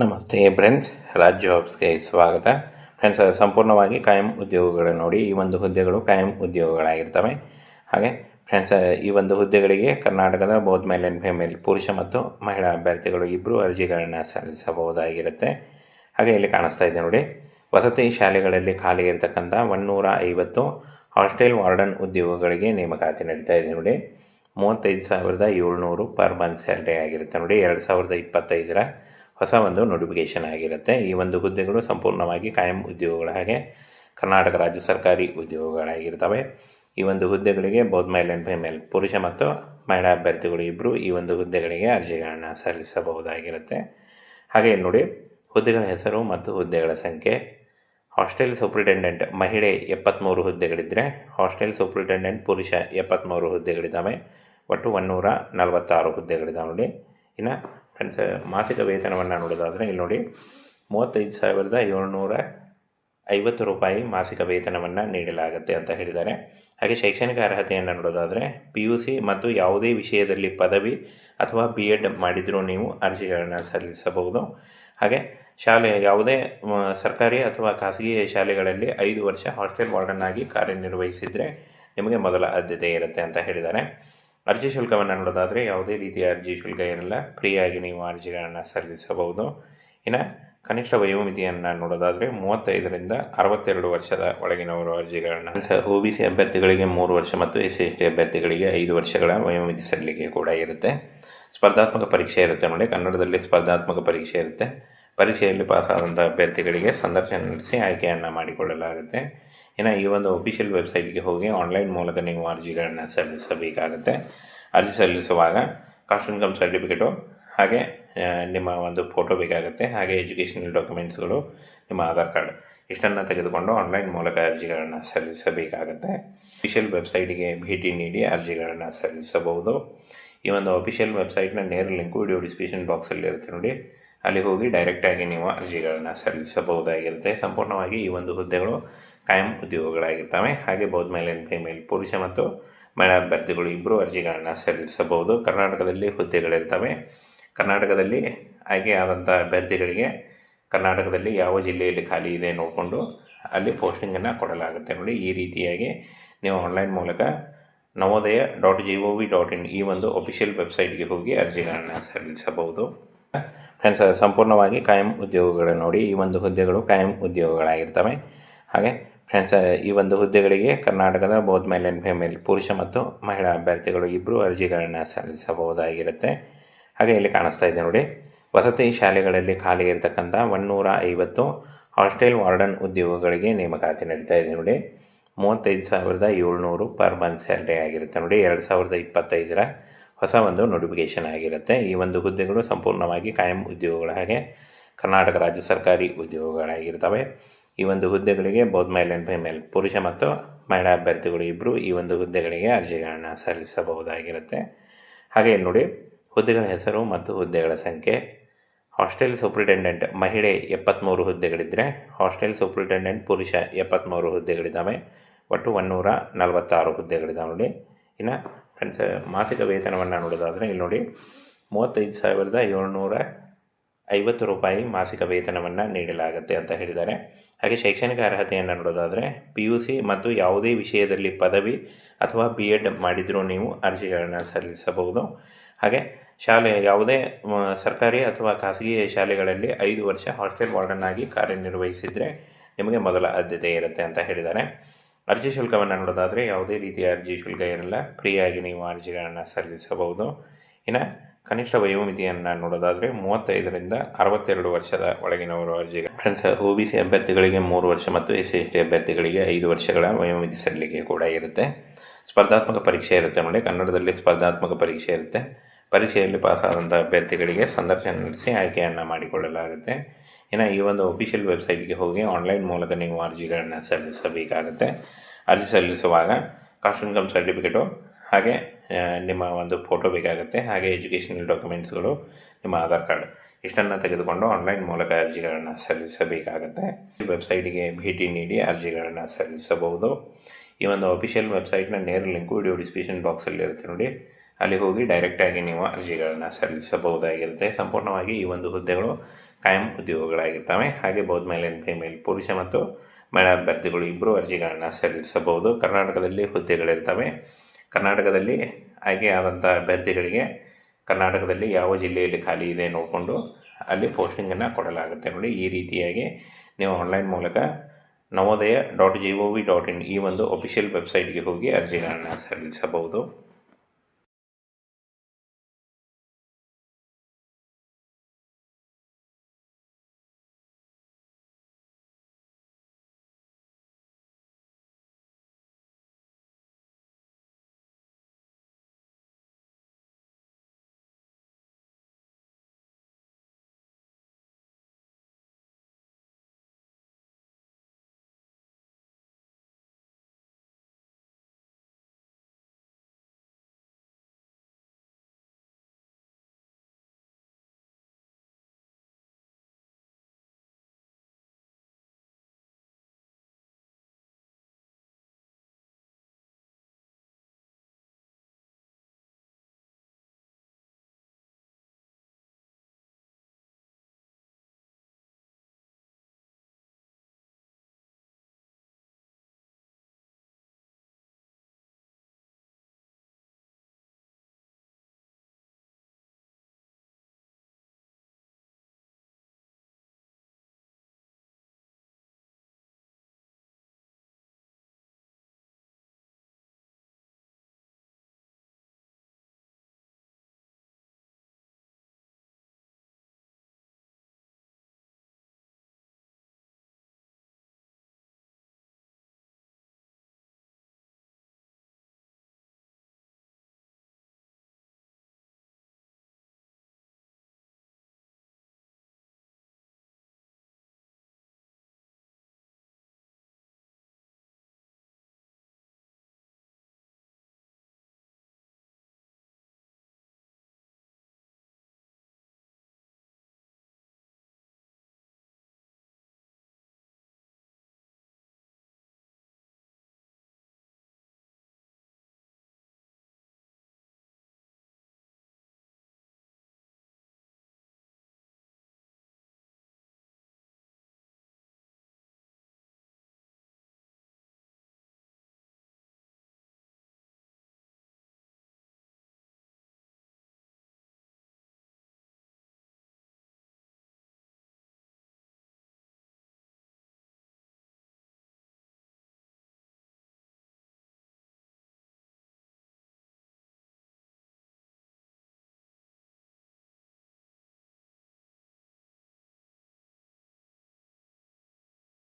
ನಮಸ್ತೆ ಫ್ರೆಂಡ್ಸ್, ರಾಜ್ ಜಾಬ್ಸ್ಗೆ ಸ್ವಾಗತ. ಫ್ರೆಂಡ್ಸ್, ಸಂಪೂರ್ಣವಾಗಿ ಕಾಯಂ ಉದ್ಯೋಗಗಳು ನೋಡಿ. ಈ ಒಂದು ಹುದ್ದೆಗಳು ಕಾಯಂ ಉದ್ಯೋಗಗಳಾಗಿರ್ತವೆ. ಹಾಗೆ ಫ್ರೆಂಡ್ಸ್, ಈ ಒಂದು ಹುದ್ದೆಗಳಿಗೆ ಕರ್ನಾಟಕದ ಬೋತ್ ಮೇಲ್ ಆ್ಯಂಡ್ ಫಿಮೇಲ್ ಪುರುಷ ಮತ್ತು ಮಹಿಳಾ ಅಭ್ಯರ್ಥಿಗಳು ಇಬ್ಬರು ಅರ್ಜಿಗಳನ್ನು ಸಲ್ಲಿಸಬಹುದಾಗಿರುತ್ತೆ. ಹಾಗೆ ಇಲ್ಲಿ ಕಾಣಿಸ್ತಾ ಇದೆ ನೋಡಿ, ವಸತಿ ಶಾಲೆಗಳಲ್ಲಿ ಖಾಲಿ ಇರತಕ್ಕಂಥ 150 ಹಾಸ್ಟೆಲ್ ವಾರ್ಡನ್ ಉದ್ಯೋಗಗಳಿಗೆ ನೇಮಕಾತಿ ನಡೀತಾ ಇದೆ ನೋಡಿ. 35,700 ಪರ್ ಮಂತ್ ಸ್ಯಾಲ್ರಿ ಆಗಿರುತ್ತೆ ನೋಡಿ. 2025ರ ಹೊಸ ಒಂದು ನೋಟಿಫಿಕೇಷನ್ ಆಗಿರುತ್ತೆ. ಈ ಒಂದು ಹುದ್ದೆಗಳು ಸಂಪೂರ್ಣವಾಗಿ ಕಾಯಂ ಉದ್ಯೋಗಗಳ ಹಾಗೆ ಕರ್ನಾಟಕ ರಾಜ್ಯ ಸರ್ಕಾರಿ ಉದ್ಯೋಗಗಳಾಗಿರ್ತವೆ. ಈ ಒಂದು ಹುದ್ದೆಗಳಿಗೆ ಬೋತ್ ಮೇಲ್ ಆ್ಯಂಡ್ ಫಿಮೇಲ್ ಪುರುಷ ಮತ್ತು ಮಹಿಳಾ ಅಭ್ಯರ್ಥಿಗಳು ಇಬ್ಬರು ಈ ಒಂದು ಹುದ್ದೆಗಳಿಗೆ ಅರ್ಜಿಗಳನ್ನು ಸಲ್ಲಿಸಬಹುದಾಗಿರುತ್ತೆ. ಹಾಗೆ ನೋಡಿ, ಹುದ್ದೆಗಳ ಹೆಸರು ಮತ್ತು ಹುದ್ದೆಗಳ ಸಂಖ್ಯೆ. ಹಾಸ್ಟೆಲ್ ಸೂಪ್ರಿಟೆಂಡೆಂಟ್ ಮಹಿಳೆ 73 ಹುದ್ದೆಗಳಿದ್ದರೆ, ಹಾಸ್ಟೆಲ್ ಸೂಪ್ರಿಟೆಂಡೆಂಟ್ ಪುರುಷ 73 ಹುದ್ದೆಗಳಿದ್ದಾವೆ. ಒಟ್ಟು 146 ಹುದ್ದೆಗಳಿದ್ದಾವೆ ನೋಡಿ. ಇನ್ನು ಫ್ರೆಂಡ್ಸ್, ಮಾಸಿಕ ವೇತನವನ್ನು ನೋಡೋದಾದರೆ ಇಲ್ಲಿ ನೋಡಿ, 35,750 ರೂಪಾಯಿ ಮಾಸಿಕ ವೇತನವನ್ನು ನೀಡಲಾಗುತ್ತೆ ಅಂತ ಹೇಳಿದ್ದಾರೆ. ಹಾಗೆ ಶೈಕ್ಷಣಿಕ ಅರ್ಹತೆಯನ್ನು ನೋಡೋದಾದರೆ PUC ಮತ್ತು ಯಾವುದೇ ವಿಷಯದಲ್ಲಿ ಪದವಿ ಅಥವಾ BEd ಮಾಡಿದರೂ ನೀವು ಅರ್ಜಿಗಳನ್ನು ಸಲ್ಲಿಸಬಹುದು. ಹಾಗೆ ಯಾವುದೇ ಸರ್ಕಾರಿ ಅಥವಾ ಖಾಸಗಿ ಶಾಲೆಗಳಲ್ಲಿ 5 ವರ್ಷ ಹಾಸ್ಟೆಲ್ ವಾರ್ಡನ್ ಆಗಿ ಕಾರ್ಯನಿರ್ವಹಿಸಿದರೆ ನಿಮಗೆ ಮೊದಲ ಆದ್ಯತೆ ಇರುತ್ತೆ ಅಂತ ಹೇಳಿದ್ದಾರೆ. ಅರ್ಜಿ ಶುಲ್ಕವನ್ನು ನೋಡೋದಾದರೆ ಯಾವುದೇ ರೀತಿಯ ಅರ್ಜಿ ಶುಲ್ಕ ಏನಿಲ್ಲ, ಫ್ರೀಯಾಗಿ ನೀವು ಅರ್ಜಿಗಳನ್ನು ಸಲ್ಲಿಸಬಹುದು. ಇನ್ನು ಕನಿಷ್ಠ ವಯೋಮಿತಿಯನ್ನು ನೋಡೋದಾದರೆ 35ರಿಂದ 62 ವರ್ಷದ ಒಳಗಿನವರು ಅರ್ಜಿಗಳನ್ನು. OBC ಅಭ್ಯರ್ಥಿಗಳಿಗೆ 3 ವರ್ಷ ಮತ್ತು SC/ST ಅಭ್ಯರ್ಥಿಗಳಿಗೆ 5 ವರ್ಷಗಳ ವಯೋಮಿತಿ ಸಲ್ಲಿಕೆ ಕೂಡ ಇರುತ್ತೆ. ಸ್ಪರ್ಧಾತ್ಮಕ ಪರೀಕ್ಷೆ ಇರುತ್ತೆ ನೋಡಿ, ಕನ್ನಡದಲ್ಲಿ ಸ್ಪರ್ಧಾತ್ಮಕ ಪರೀಕ್ಷೆ ಇರುತ್ತೆ. ಪರೀಕ್ಷೆಯಲ್ಲಿ ಪಾಸಾದಂಥ ಅಭ್ಯರ್ಥಿಗಳಿಗೆ ಸಂದರ್ಶನ ನಡೆಸಿ ಆಯ್ಕೆಯನ್ನು ಮಾಡಿಕೊಳ್ಳಲಾಗುತ್ತೆ. ಇನ್ನು ಈ ಒಂದು ಅಫಿಷಿಯಲ್ ವೆಬ್ಸೈಟ್ಗೆ ಹೋಗಿ ಆನ್ಲೈನ್ ಮೂಲಕ ನೀವು ಅರ್ಜಿಗಳನ್ನು ಸಲ್ಲಿಸಬೇಕಾಗುತ್ತೆ. ಅರ್ಜಿ ಸಲ್ಲಿಸುವಾಗ ಕಾಸ್ಟ್ ಇನ್ಕಮ್ ಸರ್ಟಿಫಿಕೇಟು, ಹಾಗೆ ನಿಮ್ಮ ಒಂದು ಫೋಟೋ ಬೇಕಾಗುತ್ತೆ. ಹಾಗೆ ಎಜುಕೇಷನಲ್ ಡಾಕ್ಯುಮೆಂಟ್ಸ್ಗಳು, ನಿಮ್ಮ ಆಧಾರ್ ಕಾರ್ಡ್ ಇಷ್ಟನ್ನು ತೆಗೆದುಕೊಂಡು ಆನ್ಲೈನ್ ಮೂಲಕ ಅರ್ಜಿಗಳನ್ನು ಸಲ್ಲಿಸಬೇಕಾಗುತ್ತೆ. ಅಫಿಷಿಯಲ್ ವೆಬ್ಸೈಟಿಗೆ ಭೇಟಿ ನೀಡಿ ಅರ್ಜಿಗಳನ್ನು ಸಲ್ಲಿಸಬಹುದು. ಈ ಒಂದು ಅಫಿಷಿಯಲ್ ವೆಬ್ಸೈಟ್ನ ನೇರ ಲಿಂಕು ವಿಡಿಯೋ ಡಿಸ್ಕ್ರಿಪ್ಷನ್ ಬಾಕ್ಸಲ್ಲಿ ಇರುತ್ತೆ ನೋಡಿ. ಅಲ್ಲಿ ಹೋಗಿ ಡೈರೆಕ್ಟಾಗಿ ನೀವು ಅರ್ಜಿಗಳನ್ನು ಸಲ್ಲಿಸಬಹುದಾಗಿರುತ್ತೆ. ಸಂಪೂರ್ಣವಾಗಿ ಈ ಒಂದು ಹುದ್ದೆಗಳು ಕಾಯಂ ಉದ್ಯೋಗಗಳಾಗಿರ್ತವೆ. ಹಾಗೆ ಬೋತ್ ಮೇಲ್ ಆ್ಯಂಡ್ ಫಿಮೇಲ್ ಪುರುಷ ಮತ್ತು ಮಹಿಳಾ ಅಭ್ಯರ್ಥಿಗಳು ಇಬ್ಬರು ಅರ್ಜಿಗಳನ್ನು ಸಲ್ಲಿಸಬಹುದು. ಕರ್ನಾಟಕದಲ್ಲಿ ಹುದ್ದೆಗಳಿರ್ತವೆ. ಕರ್ನಾಟಕದಲ್ಲಿ ಆಯ್ಕೆಯಾದಂಥ ಅಭ್ಯರ್ಥಿಗಳಿಗೆ ಕರ್ನಾಟಕದಲ್ಲಿ ಯಾವ ಜಿಲ್ಲೆಯಲ್ಲಿ ಖಾಲಿ ಇದೆ ನೋಡಿಕೊಂಡು ಅಲ್ಲಿ ಪೋಸ್ಟಿಂಗನ್ನು ಕೊಡಲಾಗುತ್ತೆ ನೋಡಿ. ಈ ರೀತಿಯಾಗಿ ನೀವು ಆನ್ಲೈನ್ ಮೂಲಕ navodaya.gov.in ಈ ಒಂದು ಅಫಿಷಿಯಲ್ ವೆಬ್ಸೈಟ್ಗೆ ಹೋಗಿ ಅರ್ಜಿಗಳನ್ನು ಸಲ್ಲಿಸಬಹುದು. ಫ್ರೆಂಡ್ಸ್, ಸಂಪೂರ್ಣವಾಗಿ ಕಾಯಂ ಉದ್ಯೋಗಗಳು ನೋಡಿ. ಈ ಒಂದು ಹುದ್ದೆಗಳು ಕಾಯಂ ಉದ್ಯೋಗಗಳಾಗಿರ್ತವೆ. ಹಾಗೆ ಫ್ರೆಂಡ್ಸ್, ಈ ಒಂದು ಹುದ್ದೆಗಳಿಗೆ ಕರ್ನಾಟಕದ ಬೋತ್ ಮೇಲ್ ಆ್ಯಂಡ್ ಫಿಮೇಲ್ ಪುರುಷ ಮತ್ತು ಮಹಿಳಾ ಅಭ್ಯರ್ಥಿಗಳು ಇಬ್ಬರು ಅರ್ಜಿಗಳನ್ನು ಸಲ್ಲಿಸಬಹುದಾಗಿರುತ್ತೆ. ಹಾಗೆ ಇಲ್ಲಿ ಕಾಣಿಸ್ತಾ ಇದೆ ನೋಡಿ, ವಸತಿ ಶಾಲೆಗಳಲ್ಲಿ ಖಾಲಿ ಇರತಕ್ಕಂಥ 150 ಹಾಸ್ಟೆಲ್ ವಾರ್ಡನ್ ಉದ್ಯೋಗಗಳಿಗೆ ನೇಮಕಾತಿ ನಡೀತಾ ಇದೆ ನೋಡಿ. 35,700 ಪರ್ ಮಂತ್ ಸ್ಯಾಲ್ರಿ ಆಗಿರುತ್ತೆ ನೋಡಿ. 2025ರ ಹೊಸ ಒಂದು ನೋಟಿಫಿಕೇಷನ್ ಆಗಿರುತ್ತೆ. ಈ ಒಂದು ಹುದ್ದೆಗಳು ಸಂಪೂರ್ಣವಾಗಿ ಕಾಯಂ ಉದ್ಯೋಗಗಳ ಹಾಗೆ ಕರ್ನಾಟಕ ರಾಜ್ಯ ಸರ್ಕಾರಿ ಉದ್ಯೋಗಗಳಾಗಿರ್ತವೆ. ಈ ಒಂದು ಹುದ್ದೆಗಳಿಗೆ ಬೋತ್ ಮೇಲ್ ಆ್ಯಂಡ್ ಫಿಮೇಲ್ ಪುರುಷ ಮತ್ತು ಮಹಿಳಾ ಅಭ್ಯರ್ಥಿಗಳು ಇಬ್ಬರು ಈ ಒಂದು ಹುದ್ದೆಗಳಿಗೆ ಅರ್ಜಿಗಳನ್ನು ಸಲ್ಲಿಸಬಹುದಾಗಿರುತ್ತೆ. ಹಾಗೆ ನೋಡಿ, ಹುದ್ದೆಗಳ ಹೆಸರು ಮತ್ತು ಹುದ್ದೆಗಳ ಸಂಖ್ಯೆ. ಹಾಸ್ಟೆಲ್ ಸೂಪ್ರಿಟೆಂಡೆಂಟ್ ಮಹಿಳೆ 73 ಹುದ್ದೆಗಳಿದ್ದರೆ, ಹಾಸ್ಟೆಲ್ ಸೂಪ್ರಿಟೆಂಡೆಂಟ್ ಪುರುಷ 73 ಹುದ್ದೆಗಳಿದ್ದಾವೆ. ಒಟ್ಟು 146 ಹುದ್ದೆಗಳಿದ್ದಾವೆ ನೋಡಿ. ಇನ್ನು ಫ್ರೆಂಡ್ಸ್, ಮಾಸಿಕ ವೇತನವನ್ನು ನೋಡೋದಾದರೆ ಇಲ್ಲಿ ನೋಡಿ, 35,750 ರೂಪಾಯಿ ಮಾಸಿಕ ವೇತನವನ್ನು ನೀಡಲಾಗುತ್ತೆ ಅಂತ ಹೇಳಿದ್ದಾರೆ. ಹಾಗೆ ಶೈಕ್ಷಣಿಕ ಅರ್ಹತೆಯನ್ನು ನೋಡೋದಾದರೆ PUC ಮತ್ತು ಯಾವುದೇ ವಿಷಯದಲ್ಲಿ ಪದವಿ ಅಥವಾ BEd ಮಾಡಿದರೂ ನೀವು ಅರ್ಜಿಗಳನ್ನು ಸಲ್ಲಿಸಬಹುದು. ಹಾಗೆ ಯಾವುದೇ ಸರ್ಕಾರಿ ಅಥವಾ ಖಾಸಗಿ ಶಾಲೆಗಳಲ್ಲಿ 5 ವರ್ಷ ಹಾಸ್ಟೆಲ್ ವಾರ್ಡನ್ ಆಗಿ ಕಾರ್ಯನಿರ್ವಹಿಸಿದರೆ ನಿಮಗೆ ಮೊದಲ ಆದ್ಯತೆ ಇರುತ್ತೆ ಅಂತ ಹೇಳಿದ್ದಾರೆ. ಅರ್ಜಿ ಶುಲ್ಕವನ್ನು ನೋಡೋದಾದರೆ ಯಾವುದೇ ರೀತಿಯ ಅರ್ಜಿ ಶುಲ್ಕ ಏನಿಲ್ಲ, ಫ್ರೀಯಾಗಿ ನೀವು ಅರ್ಜಿಗಳನ್ನು ಸಲ್ಲಿಸಬಹುದು. ಇನ್ನು ಕನಿಷ್ಠ ವಯೋಮಿತಿಯನ್ನು ನೋಡೋದಾದರೆ 35ರಿಂದ 62 ವರ್ಷದ ಒಳಗಿನವರು ಅರ್ಜಿಗಳು. ಫ್ರೆಂಡ್ಸ್, OBC ಅಭ್ಯರ್ಥಿಗಳಿಗೆ 3 ವರ್ಷ ಮತ್ತು SC/ST ಅಭ್ಯರ್ಥಿಗಳಿಗೆ 5 ವರ್ಷಗಳ ವಯೋಮಿತಿ ಸಲ್ಲಿಕೆ ಕೂಡ ಇರುತ್ತೆ. ಸ್ಪರ್ಧಾತ್ಮಕ ಪರೀಕ್ಷೆ ಇರುತ್ತೆ ನೋಡಿ, ಕನ್ನಡದಲ್ಲಿ ಸ್ಪರ್ಧಾತ್ಮಕ ಪರೀಕ್ಷೆ ಇರುತ್ತೆ. ಪರೀಕ್ಷೆಯಲ್ಲಿ ಪಾಸಾದಂಥ ಅಭ್ಯರ್ಥಿಗಳಿಗೆ ಸಂದರ್ಶನ ನಡೆಸಿ ಆಯ್ಕೆಯನ್ನು ಮಾಡಿಕೊಳ್ಳಲಾಗುತ್ತೆ. ಇನ್ನು ಈ ಒಂದು ಅಫಿಷಿಯಲ್ ವೆಬ್ಸೈಟ್ಗೆ ಹೋಗಿ ಆನ್ಲೈನ್ ಮೂಲಕ ನೀವು ಅರ್ಜಿಗಳನ್ನು ಸಲ್ಲಿಸಬೇಕಾಗುತ್ತೆ. ಅರ್ಜಿ ಸಲ್ಲಿಸುವಾಗ ಕಾಸ್ಟ್ ಇನ್ಕಮ್ ಸರ್ಟಿಫಿಕೇಟು, ಹಾಗೆ ನಿಮ್ಮ ಒಂದು ಫೋಟೋ ಬೇಕಾಗುತ್ತೆ. ಹಾಗೆ ಎಜುಕೇಷನಲ್ ಡಾಕ್ಯುಮೆಂಟ್ಸ್ಗಳು, ನಿಮ್ಮ ಆಧಾರ್ ಕಾರ್ಡ್ ಇಷ್ಟನ್ನು ತೆಗೆದುಕೊಂಡು ಆನ್ಲೈನ್ ಮೂಲಕ ಅರ್ಜಿಗಳನ್ನು ಸಲ್ಲಿಸಬೇಕಾಗುತ್ತೆ. ಈ ವೆಬ್ಸೈಟಿಗೆ ಭೇಟಿ ನೀಡಿ ಅರ್ಜಿಗಳನ್ನು ಸಲ್ಲಿಸಬಹುದು. ಈ ಒಂದು ಅಫಿಷಿಯಲ್ ವೆಬ್ಸೈಟ್ನ ನೇರ ಲಿಂಕು ವಿಡಿಯೋ ಡಿಸ್ಕ್ರಿಪ್ಷನ್ ಬಾಕ್ಸಲ್ಲಿ ಇರುತ್ತೆ ನೋಡಿ. ಅಲ್ಲಿ ಹೋಗಿ ಡೈರೆಕ್ಟಾಗಿ ನೀವು ಅರ್ಜಿಗಳನ್ನು ಸಲ್ಲಿಸಬಹುದಾಗಿರುತ್ತೆ. ಸಂಪೂರ್ಣವಾಗಿ ಈ ಒಂದು ಹುದ್ದೆಗಳು ಕಾಯಂ ಉದ್ಯೋಗಗಳಾಗಿರ್ತವೆ. ಹಾಗೆ ಬೋತ್ ಮೇಲ್ ಆ್ಯಂಡ್ ಫಿಮೇಲ್ ಪುರುಷ ಮತ್ತು ಮಹಿಳಾ ಅಭ್ಯರ್ಥಿಗಳು ಇಬ್ಬರು ಅರ್ಜಿಗಳನ್ನು ಸಲ್ಲಿಸಬಹುದು. ಕರ್ನಾಟಕದಲ್ಲಿ ಹುದ್ದೆಗಳಿರ್ತವೆ. ಕರ್ನಾಟಕದಲ್ಲಿ ಆಯ್ಕೆಯಾದಂಥ ಅಭ್ಯರ್ಥಿಗಳಿಗೆ ಕರ್ನಾಟಕದಲ್ಲಿ ಯಾವ ಜಿಲ್ಲೆಯಲ್ಲಿ ಖಾಲಿ ಇದೆ ನೋಡಿಕೊಂಡು ಅಲ್ಲಿ ಪೋಸ್ಟಿಂಗನ್ನು ಕೊಡಲಾಗುತ್ತೆ. ನೋಡಿ, ಈ ರೀತಿಯಾಗಿ ನೀವು ಆನ್ಲೈನ್ ಮೂಲಕ ನವೋದಯ.gov.in ಈ ಒಂದು ಅಫಿಷಿಯಲ್ ವೆಬ್ಸೈಟ್ಗೆ ಹೋಗಿ ಅರ್ಜಿಗಳನ್ನು ಸಲ್ಲಿಸಬಹುದು.